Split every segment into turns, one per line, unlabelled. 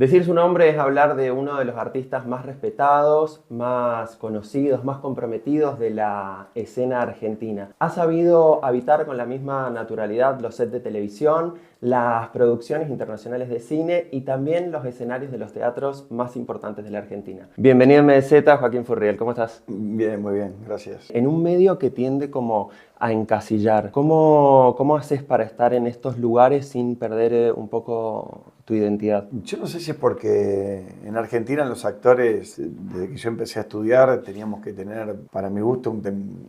Decir su nombre es hablar de uno de los artistas más respetados, más conocidos, más comprometidos de la escena argentina. Ha sabido habitar con la misma naturalidad los sets de televisión, las producciones internacionales de cine y también los escenarios de los teatros más importantes de la Argentina. Bienvenido a MDZ, Joaquín Furriel, ¿cómo estás?
Bien, muy bien, gracias.
En un medio que tiende como a encasillar, ¿cómo haces para estar en estos lugares sin perder un poco tu identidad?
Yo no sé si es porque en Argentina los actores, desde que yo empecé a estudiar, teníamos que tener, para mi gusto,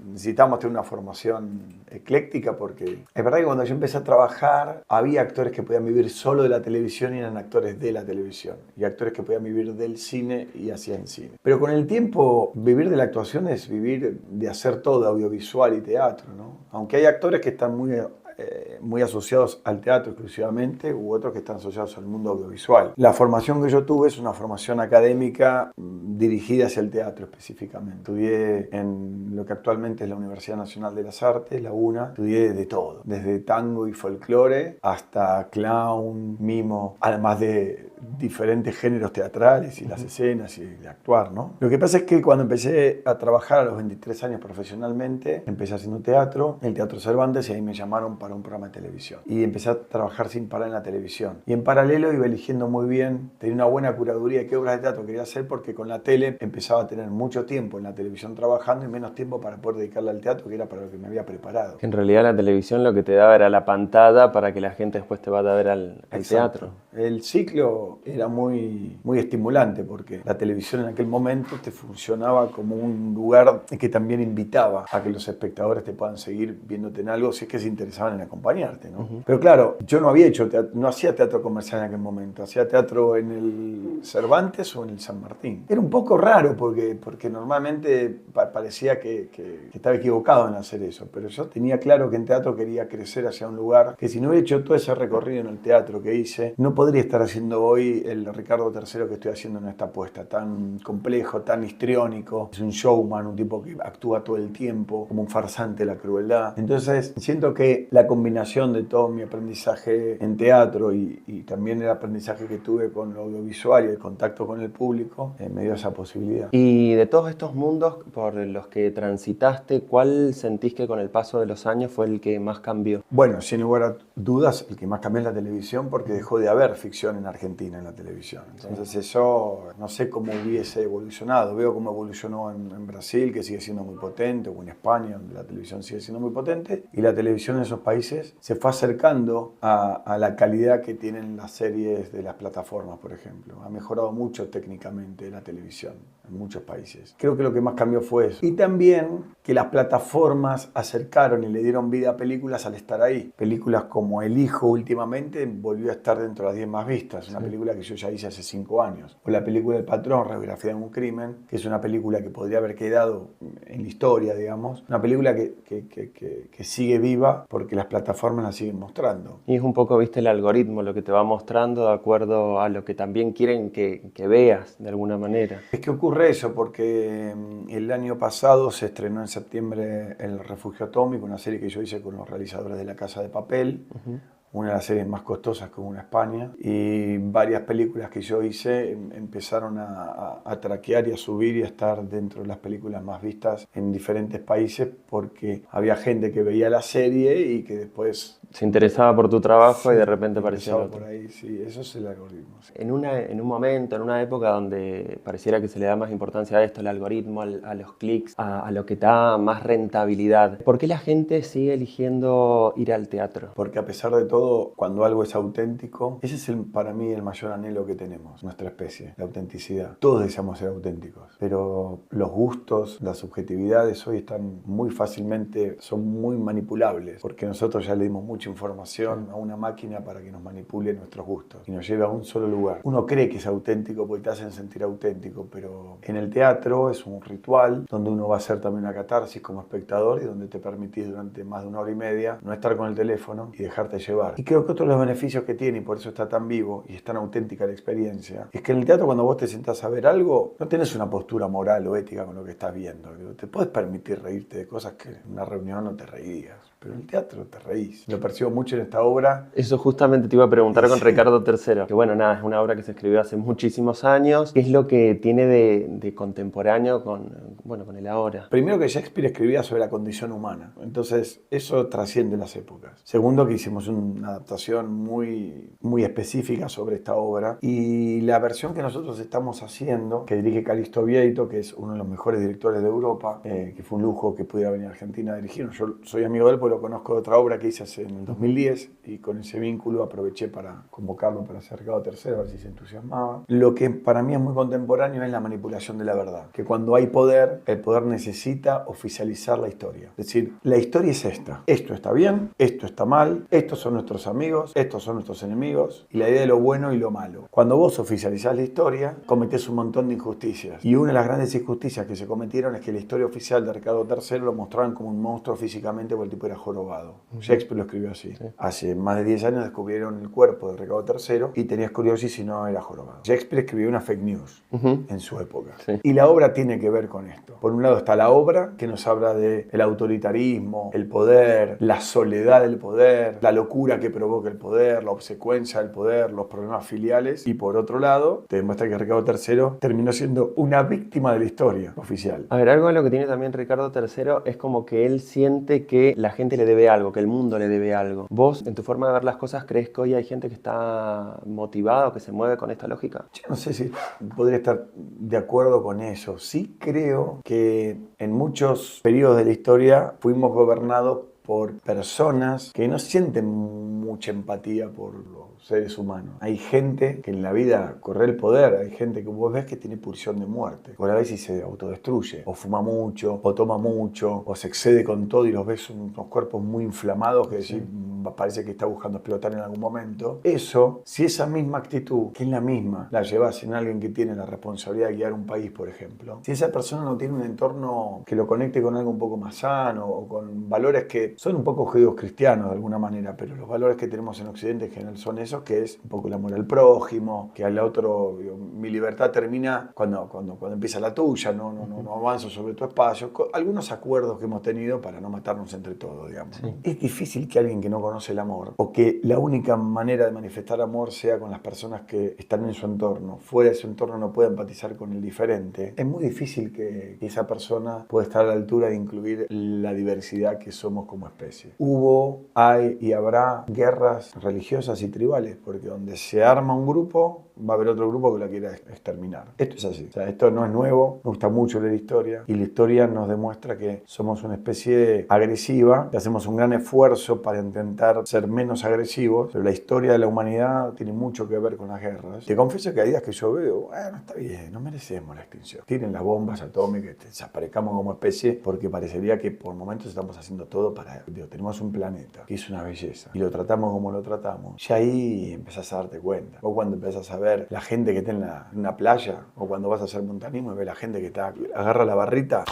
necesitábamos tener una formación ecléctica, porque es verdad que cuando yo empecé a trabajar había actores que podían vivir solo de la televisión y eran actores de la televisión, y actores que podían vivir del cine y hacían cine. Pero con el tiempo, vivir de la actuación es vivir de hacer todo, audiovisual y teatro, ¿no? Aunque hay actores que están muy asociados al teatro exclusivamente, u otros que están asociados al mundo audiovisual. La formación que yo tuve es una formación académica dirigida hacia el teatro específicamente. Estudié en lo que actualmente es la Universidad Nacional de las Artes, la UNA. Estudié de todo, desde tango y folclore hasta clown, mimo, además de diferentes géneros teatrales y las escenas y de actuar, ¿no? Lo que pasa es que cuando empecé a trabajar a los 23 años profesionalmente, empecé haciendo teatro, el Teatro Cervantes, y ahí me llamaron para un programa de televisión. Y empecé a trabajar sin parar en la televisión. Y en paralelo iba eligiendo muy bien, tenía una buena curaduría de qué obras de teatro quería hacer, porque con la tele empezaba a tener mucho tiempo en la televisión trabajando y menos tiempo para poder dedicarle al teatro, que era para lo que me había preparado.
En realidad la televisión lo que te daba era la pantalla para que la gente después te vaya a ver al teatro.
El ciclo era muy estimulante, porque la televisión en aquel momento te funcionaba como un lugar que también invitaba a que los espectadores te puedan seguir viéndote en algo si es que se interesaban en acompañarte, ¿no? Pero claro, yo no había hecho teatro, no hacía teatro comercial en aquel momento, hacía teatro en el Cervantes o en el San Martín. Era un poco raro porque normalmente parecía que estaba equivocado en hacer eso, pero yo tenía claro que en teatro quería crecer hacia un lugar que si no hubiera hecho todo ese recorrido en el teatro que hice, no podría estar haciendo hoy el Ricardo III que estoy haciendo en esta apuesta, tan complejo, tan histriónico. Es un showman, un tipo que actúa todo el tiempo, como un farsante de la crueldad. Entonces, siento que la combinación de todo mi aprendizaje en teatro y también el aprendizaje que tuve con lo audiovisual y el contacto con el público, me dio esa posibilidad.
Y de todos estos mundos por los que transitaste, ¿cuál sentís que con el paso de los años fue el que más cambió?
Bueno, sin lugar a dudas, el que más cambió es la televisión, porque dejó de haber ficción en Argentina en la televisión. Entonces eso, no sé cómo hubiese evolucionado. Veo cómo evolucionó en Brasil, que sigue siendo muy potente, o en España, donde la televisión sigue siendo muy potente. Y la televisión en esos países se fue acercando a la calidad que tienen las series de las plataformas, por ejemplo. Ha mejorado mucho técnicamente la televisión en muchos países. Creo que lo que más cambió fue eso. Y también que las plataformas acercaron y le dieron vida a películas al estar ahí. Películas como El Hijo últimamente volvió a estar dentro de las 10 más vistas, una película que yo ya hice hace 5 años. O la película El Patrón, Radiografía de un crimen, que es una película que podría haber quedado en la historia, digamos. Una película que sigue viva porque las plataformas la siguen mostrando.
Y es un poco, viste, el algoritmo, lo que te va mostrando de acuerdo a lo que también quieren que veas de alguna manera.
Es que ocurre eso porque el año pasado se estrenó en septiembre El Refugio Atómico, una serie que yo hice con los realizadores de La Casa de Papel, una de las series más costosas que hubo en España, y varias películas que yo hice empezaron a traquear y a subir y a estar dentro de las películas más vistas en diferentes países, porque había gente que veía la serie y que después
se interesaba por tu trabajo y de repente aparecía el otro.
Por ahí, sí, eso es el algoritmo. Sí.
En un momento, en una época donde pareciera que se le da más importancia a esto, al algoritmo, a los clics, a lo que da más rentabilidad, ¿por qué la gente sigue eligiendo ir al teatro?
Porque a pesar de todo, cuando algo es auténtico, ese es para mí el mayor anhelo que tenemos, nuestra especie, la autenticidad. Todos deseamos ser auténticos, pero los gustos, las subjetividades hoy están muy fácilmente, son muy manipulables, porque nosotros ya le dimos mucha información a una máquina para que nos manipule nuestros gustos y nos lleve a un solo lugar. Uno cree que es auténtico porque te hacen sentir auténtico, pero en el teatro es un ritual donde uno va a hacer también una catarsis como espectador y donde te permitís durante más de 1 hora y media no estar con el teléfono y dejarte llevar. Y creo que otro de los beneficios que tiene, y por eso está tan vivo y es tan auténtica la experiencia, es que en el teatro cuando vos te sentás a ver algo, no tenés una postura moral o ética con lo que estás viendo. Te podés permitir reírte de cosas que en una reunión no te reirías. pero en el teatro te reís. Lo percibo mucho en esta obra.
Eso justamente te iba a preguntar con Ricardo III, que bueno, nada, es una obra que se escribió hace muchísimos años. ¿Qué es lo que tiene de contemporáneo con el ahora?
Primero, que Shakespeare escribía sobre la condición humana, entonces eso trasciende las épocas. Segundo, que hicimos una adaptación muy, muy específica sobre esta obra, y la versión que nosotros estamos haciendo, que dirige Calixto Vieito, que es uno de los mejores directores de Europa, que fue un lujo que pudiera venir a Argentina a dirigirnos. Yo soy amigo de él porque lo conozco de otra obra que hice en el 2010, y con ese vínculo aproveché para convocarlo para hacer Ricardo III, a ver si se entusiasmaba. Lo que para mí es muy contemporáneo es la manipulación de la verdad, que cuando hay poder, el poder necesita oficializar la historia. Es decir, la historia es esta: esto está bien, esto está mal, estos son nuestros amigos, estos son nuestros enemigos, y la idea de lo bueno y lo malo. Cuando vos oficializás la historia, cometés un montón de injusticias, y una de las grandes injusticias que se cometieron es que la historia oficial de Ricardo III lo mostraban como un monstruo físicamente, porque el tipo era jorobado. Shakespeare lo escribió así. Sí. Hace más de 10 años descubrieron el cuerpo de Ricardo III y tenía escoliosis y no era jorobado. Shakespeare escribió una fake news en su época. Sí. Y la obra tiene que ver con esto. Por un lado está la obra, que nos habla del autoritarismo, el poder, la soledad del poder, la locura que provoca el poder, la obsecuencia del poder, los problemas filiales. Y por otro lado, te demuestra que Ricardo III terminó siendo una víctima de la historia oficial.
A ver, algo de lo que tiene también Ricardo III es como que él siente que la gente le debe algo, que el mundo le debe algo. ¿Vos, en tu forma de ver las cosas, crees que hoy hay gente que está motivada o que se mueve con esta lógica?
Yo no sé si podría estar de acuerdo con eso. Sí creo que en muchos periodos de la historia fuimos gobernados por personas que no sienten mucha empatía por los seres humanos. Hay gente que en la vida corre el poder, hay gente que vos ves que tiene pulsión de muerte. Por a veces se autodestruye, o fuma mucho, o toma mucho, o se excede con todo y los ves unos cuerpos muy inflamados que decís, parece que está buscando explotar en algún momento. Eso, si esa misma actitud, que es la misma, la llevas en alguien que tiene la responsabilidad de guiar un país, por ejemplo, si esa persona no tiene un entorno que lo conecte con algo un poco más sano, o con valores que son un poco judeocristianos de alguna manera, pero los valores que tenemos en Occidente en general son esos, que es un poco el amor al prójimo, que al otro, mi libertad termina cuando empieza la tuya, no avanzo sobre tu espacio, algunos acuerdos que hemos tenido para no matarnos entre todos, digamos. Sí. Es difícil que alguien que no conoce el amor, o que la única manera de manifestar amor sea con las personas que están en su entorno, fuera de su entorno no pueda empatizar con el diferente, es muy difícil que esa persona pueda estar a la altura de incluir la diversidad que somos como especie. Hubo, hay y habrá guerras religiosas y tribales, porque donde se arma un grupo, va a haber otro grupo que la quiera exterminar. Esto es así. O sea, esto no es nuevo, me gusta mucho leer historia, y la historia nos demuestra que somos una especie agresiva, que hacemos un gran esfuerzo para intentar ser menos agresivos, pero la historia de la humanidad tiene mucho que ver con las guerras. Te confieso que hay días que yo veo, bueno, está bien, no merecemos la extinción. Tiren las bombas atómicas, desaparezcamos como especie, porque parecería que por momentos estamos haciendo todo para... tenemos un planeta que es una belleza, y lo tratamos como lo tratamos. Y ahí empezás a darte cuenta. O cuando empezás a ver la gente que está en una playa, o cuando vas a hacer montañismo y ves la gente que agarra la barrita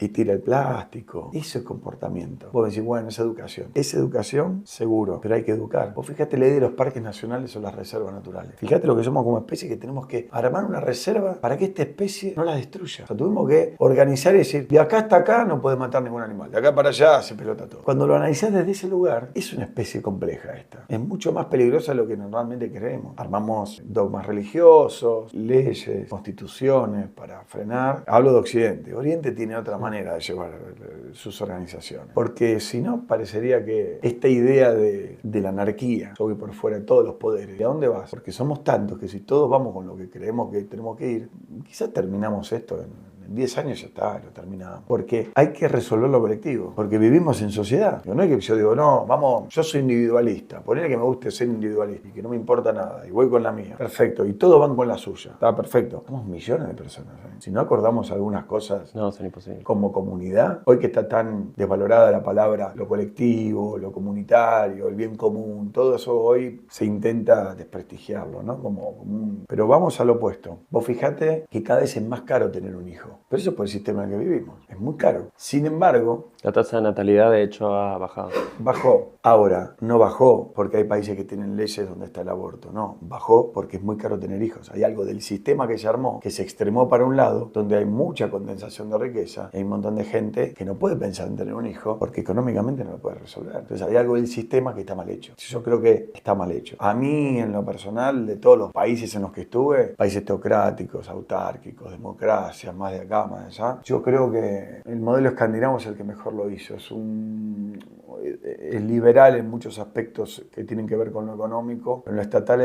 y tira el plástico. Eso es comportamiento. Vos decís, bueno, es educación. Es educación, seguro, pero hay que educar. Vos fíjate la idea de los parques nacionales o las reservas naturales. Fíjate lo que somos como especie, que tenemos que armar una reserva para que esta especie no la destruya. O sea, tuvimos que organizar y decir, de acá hasta acá no puedes matar ningún animal. De acá para allá se pelota todo. Cuando lo analizás desde ese lugar, es una especie compleja esta. Es mucho más peligrosa de lo que normalmente creemos. Armamos dogmas religiosos, leyes, constituciones para frenar. Hablo de Occidente. Oriente tiene otra manera de llevar sus organizaciones. Porque si no, parecería que esta idea de la anarquía, yo voy por fuera de todos los poderes, ¿y a dónde vas? Porque somos tantos que si todos vamos con lo que creemos que tenemos que ir, quizás terminamos esto en 10 años ya está, lo terminamos. Porque hay que resolver lo colectivo, porque vivimos en sociedad. No es que yo digo, no, vamos, yo soy individualista, ponele que me guste ser individualista y que no me importa nada, y voy con la mía. Perfecto, y todos van con la suya. Está perfecto. Somos millones de personas. Si no acordamos algunas cosas,
no, son imposibles.
Como comunidad, hoy que está tan desvalorada la palabra lo colectivo, lo comunitario, el bien común, todo eso hoy se intenta desprestigiarlo, ¿no? Pero vamos al opuesto. Vos fijate que cada vez es más caro tener un hijo. Pero eso es por el sistema en el que vivimos. Es muy caro. Sin embargo,
La tasa de natalidad, de hecho, ha bajado.
bajó. Ahora, no bajó porque hay países que tienen leyes donde está el aborto. No, bajó porque es muy caro tener hijos. Hay algo del sistema que se armó, que se extremó para un lado, donde hay mucha condensación de riqueza. Hay un montón de gente que no puede pensar en tener un hijo porque económicamente no lo puede resolver. Entonces hay algo del sistema que está mal hecho. Yo creo que está mal hecho. A mí, en lo personal, de todos los países en los que estuve, países teocráticos, autárquicos, democracias, más de acá, más de allá, yo creo que el modelo escandinavo es el que mejor lo hizo. Es liberal en muchos aspectos que tienen que ver con lo económico, pero en lo estatal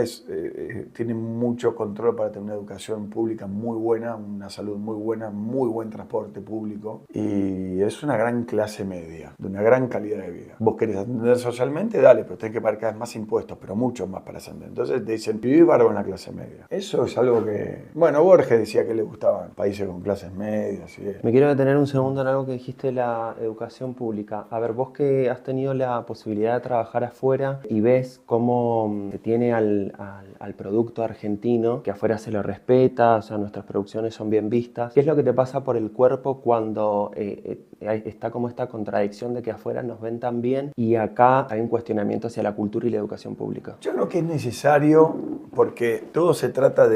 tienen mucho control para tener una educación pública muy buena, una salud muy buena, muy buen transporte público, y es una gran clase media, de una gran calidad de vida. Vos querés ascender socialmente, dale, pero tenés que pagar cada vez más impuestos, pero mucho más para ascender. Entonces te dicen, vivir bárbaro en la clase media. Eso es algo que, bueno, Borges decía que le gustaban países con clases medias y eso.
Me quiero detener un segundo en algo que dijiste de la educación pública. A ver, vos que has tenido la posibilidad de trabajar afuera y ves cómo se tiene al producto argentino, que afuera se lo respeta, o sea, nuestras producciones son bien vistas. ¿Qué es lo que te pasa por el cuerpo cuando está como esta contradicción de que afuera nos ven tan bien y acá hay un cuestionamiento hacia la cultura y la educación pública?
Yo creo que es necesario porque todo se trata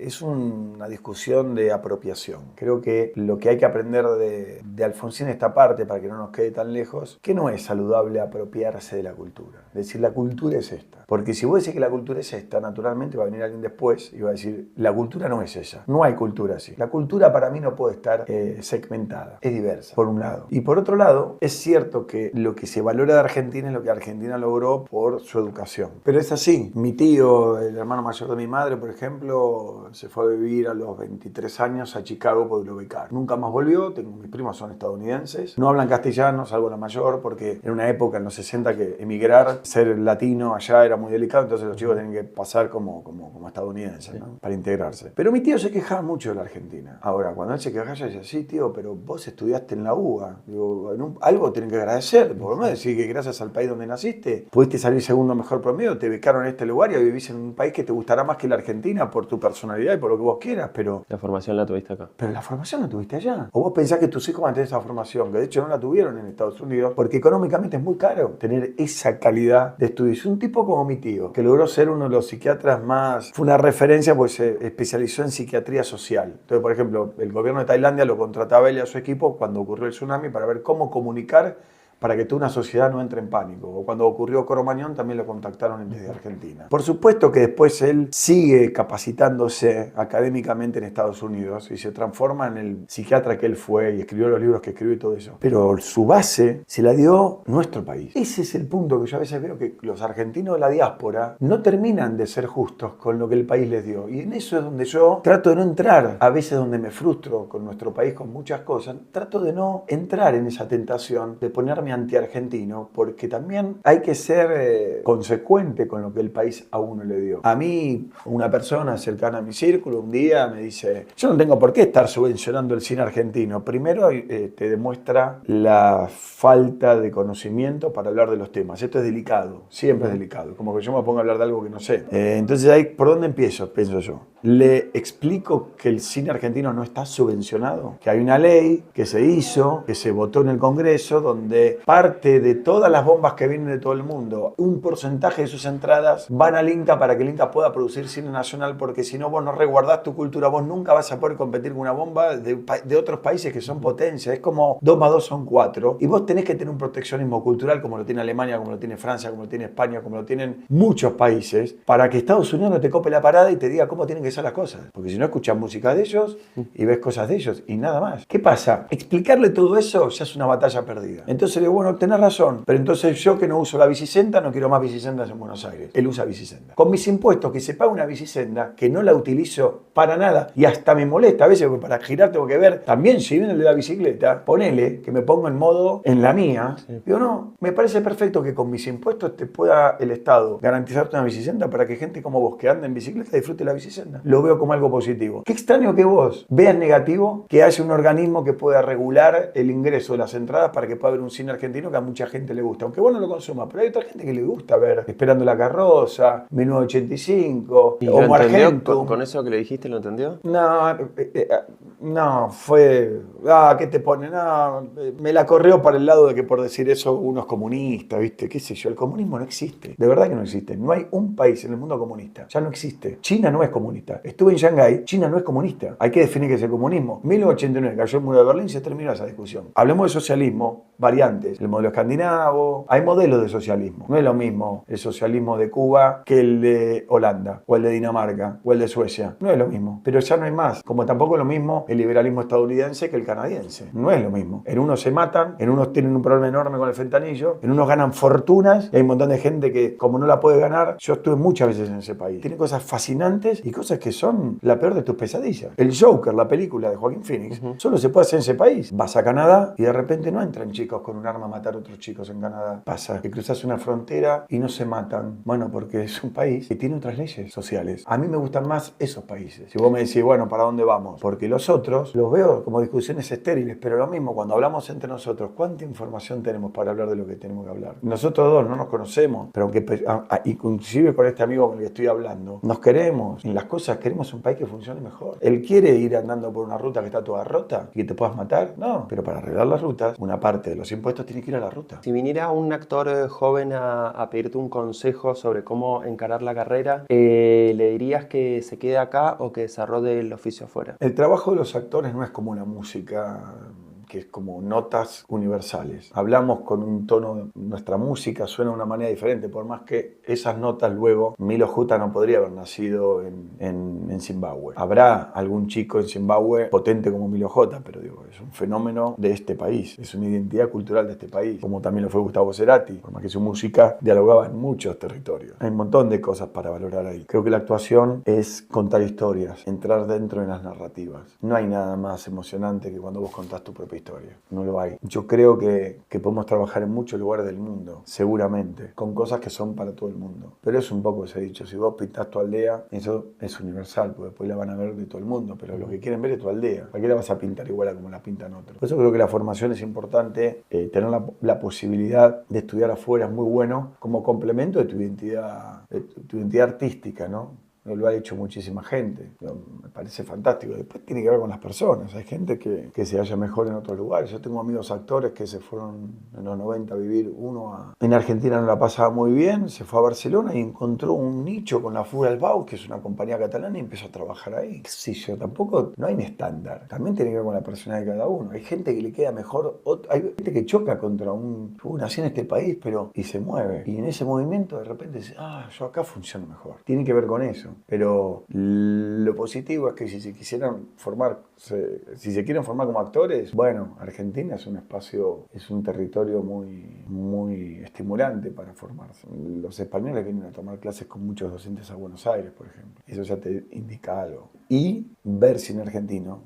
es una discusión de apropiación. Creo que lo que hay que aprender de Alfonsín esta parte, para que no nos quede tan lejos, que no es saludable apropiarse de la cultura. Es decir, la cultura es esta. Porque si vos decís que la cultura es esta, naturalmente va a venir alguien después y va a decir, la cultura no es esa. No hay cultura así. La cultura para mí no puede estar segmentada. Es diversa, por un lado. Y por otro lado, es cierto que lo que se valora de Argentina es lo que Argentina logró por su educación. Pero es así. Mi tío, el hermano mayor de mi madre, por ejemplo, se fue a vivir a los 23 años a Chicago porque lo becaron. Nunca más volvió. Mis primos son estadounidenses. No hablan castellano, salvo la mayor, porque en una época, en los 60, que emigrar, ser latino allá era muy delicado, entonces los chicos tenían que pasar como estadounidenses, ¿no? Para integrarse. Pero mi tío se quejaba mucho de la Argentina. Ahora, cuando él se quejaba, yo decía, sí, tío, pero vos estudiaste en la UBA. Digo, algo tienen que agradecer. Por lo menos decir que gracias al país donde naciste, pudiste salir segundo mejor promedio, te becaron en este lugar y hoy vivís en un país que te gustará más que la Argentina por tu personalidad y por lo que vos quieras, pero...
La formación la tuviste acá.
Pero la formación la tuviste allá. O vos pensás que tus hijos van a tener esa formación, que de hecho no la tuvieron en Estados Unidos, porque económicamente es muy caro tener esa calidad de estudios. Un tipo como mi tío, que logró ser uno de los psiquiatras más... Fue una referencia porque se especializó en psiquiatría social. Entonces, por ejemplo, el gobierno de Tailandia lo contrataba a él y a su equipo cuando ocurrió el tsunami para ver cómo comunicar para que toda una sociedad no entre en pánico. O cuando ocurrió Cromañón también lo contactaron desde Argentina. Por supuesto que después él sigue capacitándose académicamente en Estados Unidos y se transforma en el psiquiatra que él fue y escribió los libros que escribió y todo eso. Pero su base se la dio nuestro país. Ese es el punto que yo a veces veo que los argentinos de la diáspora no terminan de ser justos con lo que el país les dio. Y en eso es donde yo trato de no entrar. A veces donde me frustro con nuestro país con muchas cosas, trato de no entrar en esa tentación de ponerme anti-argentino, porque también hay que ser consecuente con lo que el país a uno le dio. A mí, una persona cercana a mi círculo, un día me dice, yo no tengo por qué estar subvencionando el cine argentino. Primero, te demuestra la falta de conocimiento para hablar de los temas. Esto es delicado, siempre es delicado. Como que yo me pongo a hablar de algo que no sé. Entonces, ahí, ¿por dónde empiezo? Pienso yo. Le explico que el cine argentino no está subvencionado, que hay una ley que se hizo, que se votó en el Congreso, donde parte de todas las bombas que vienen de todo el mundo, un porcentaje de sus entradas van al Inca para que el Inca pueda producir cine nacional, porque si no vos no resguardás tu cultura, vos nunca vas a poder competir con una bomba de otros países que son potencias. Es como 2 más 2 son 4 y vos tenés que tener un proteccionismo cultural como lo tiene Alemania, como lo tiene Francia, como lo tiene España, como lo tienen muchos países, para que Estados Unidos no te cope la parada y te diga cómo tienen que ser las cosas, porque si no escuchas música de ellos y ves cosas de ellos y nada más. ¿Qué pasa? Explicarle todo eso ya es una batalla perdida. Entonces le digo, bueno, tenés razón, pero entonces yo que no uso la bicisenda no quiero más bicisendas en Buenos Aires. Él usa bicisenda. Con mis impuestos que se paga una bicisenda que no la utilizo para nada y hasta me molesta a veces porque para girar tengo que ver también si viene el de la bicicleta, ponele que me pongo en modo en la mía. Sí. Digo, no, me parece perfecto que con mis impuestos te pueda el Estado garantizarte una bicisenda para que gente como vos que anda en bicicleta disfrute la bicisenda. lo veo como algo positivo. Qué extraño que vos veas negativo que haya un organismo que pueda regular el ingreso de las entradas para que pueda haber un cine argentino que a mucha gente le gusta, aunque vos no lo consumas, pero hay otra gente que le gusta ver Esperando la carroza, 1985,
¿Y
o
lo entendió?
Argento.
¿Con eso que le dijiste lo entendió?
No, fue... ¿qué te pone? No, me la corrió para el lado de que por decir eso uno es comunista, ¿viste? ¿Qué sé yo? El comunismo no existe. De verdad que no existe. No hay un país en el mundo comunista. Ya no existe. China no es comunista. Estuve en Shanghái. China no es comunista. Hay que definir qué es el comunismo. 1989 cayó el muro de Berlín y se terminó esa discusión. Hablemos de socialismo, variantes. El modelo escandinavo. Hay modelos de socialismo. No es lo mismo el socialismo de Cuba que el de Holanda, o el de Dinamarca, o el de Suecia. No es lo mismo. Pero ya no hay más. Como tampoco es lo mismo el liberalismo estadounidense que el canadiense. No es lo mismo. En unos se matan, en unos tienen un problema enorme con el fentanillo, en unos ganan fortunas y hay un montón de gente que, como no la puede ganar, yo estuve muchas veces en ese país. Tiene cosas fascinantes y cosas que son la peor de tus pesadillas. El Joker, la película de Joaquín Phoenix, solo se puede hacer en ese país. Vas a Canadá y de repente no entran chicos con un arma a matar a otros chicos en Canadá. Pasa que cruzas una frontera y no se matan. Bueno, porque es un país que tiene otras leyes sociales. A mí me gustan más esos países. Si vos me decís, bueno, ¿para dónde vamos? Porque los otros los veo como discusiones estériles, pero lo mismo, cuando hablamos entre nosotros, ¿cuánta información tenemos para hablar de lo que tenemos que hablar? Nosotros dos no nos conocemos, pero aunque inclusive con este amigo con el que estoy hablando, nos queremos, en las cosas queremos un país que funcione mejor. Él quiere ir andando por una ruta que está toda rota y que te puedas matar, no, pero para arreglar las rutas, una parte de los impuestos tiene que ir a la ruta.
Si viniera un actor joven a pedirte un consejo sobre cómo encarar la carrera, ¿le dirías que se quede acá o que desarrolle el oficio afuera?
El trabajo de los actores no es como una música que es como notas universales. Hablamos con un tono, nuestra música suena de una manera diferente, por más que esas notas luego, Milo Juta no podría haber nacido en Zimbabue. Habrá algún chico en Zimbabue potente como Milo J, pero digo, es un fenómeno de este país, es una identidad cultural de este país, como también lo fue Gustavo Cerati, por más que su música dialogaba en muchos territorios. Hay un montón de cosas para valorar ahí. Creo que la actuación es contar historias, entrar dentro de las narrativas. No hay nada más emocionante que cuando vos contás tu propia historia. No lo hay. Yo creo que podemos trabajar en muchos lugares del mundo, seguramente, con cosas que son para todo el mundo. Pero es un poco ese dicho, si vos pintás tu aldea, eso es universal, porque después la van a ver de todo el mundo, pero lo que quieren ver es tu aldea. ¿Para qué la vas a pintar igual a como la pintan otros? Por eso creo que la formación es importante, tener la posibilidad de estudiar afuera es muy bueno como complemento de tu identidad artística, ¿no? Lo ha hecho muchísima gente, me parece fantástico. Después tiene que ver con las personas, hay gente que se halla mejor en otros lugares. Yo tengo amigos actores que se fueron en los 90 a vivir, en Argentina no la pasaba muy bien, se fue a Barcelona y encontró un nicho con la Furalbau, que es una compañía catalana, y empezó a trabajar ahí. Sí, yo tampoco, no hay un estándar, también tiene que ver con la personalidad de cada uno. Hay gente que le queda mejor, hay gente que choca contra nací en este país, y se mueve, y en ese movimiento de repente dice, yo acá funciono mejor. Tiene que ver con eso. Pero lo positivo es que si se quieren formar como actores, bueno, Argentina es un espacio, es un territorio muy, muy estimulante para formarse. Los españoles vienen a tomar clases con muchos docentes a Buenos Aires, por ejemplo. Eso ya te indica algo. Y ver cine argentino,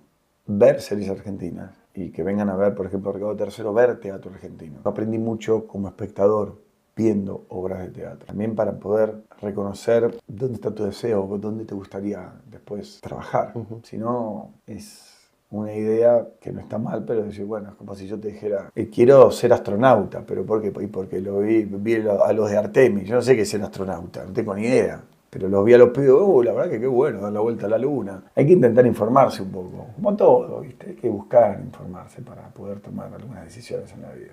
ver series argentinas, y que vengan a ver, por ejemplo, Ricardo III, ver teatro argentino. Aprendí mucho como espectador viendo obras de teatro. También para poder reconocer dónde está tu deseo, dónde te gustaría después trabajar. Si no, es una idea que no está mal, pero decir, bueno, es como si yo te dijera, quiero ser astronauta, pero ¿por qué? Porque lo vi a los de Artemis. Yo no sé qué es ser astronauta, no tengo ni idea. Pero los vi a los pibes, la verdad que qué bueno, dar la vuelta a la luna. Hay que intentar informarse un poco, como todo, ¿viste? Hay que buscar informarse para poder tomar algunas decisiones en la vida.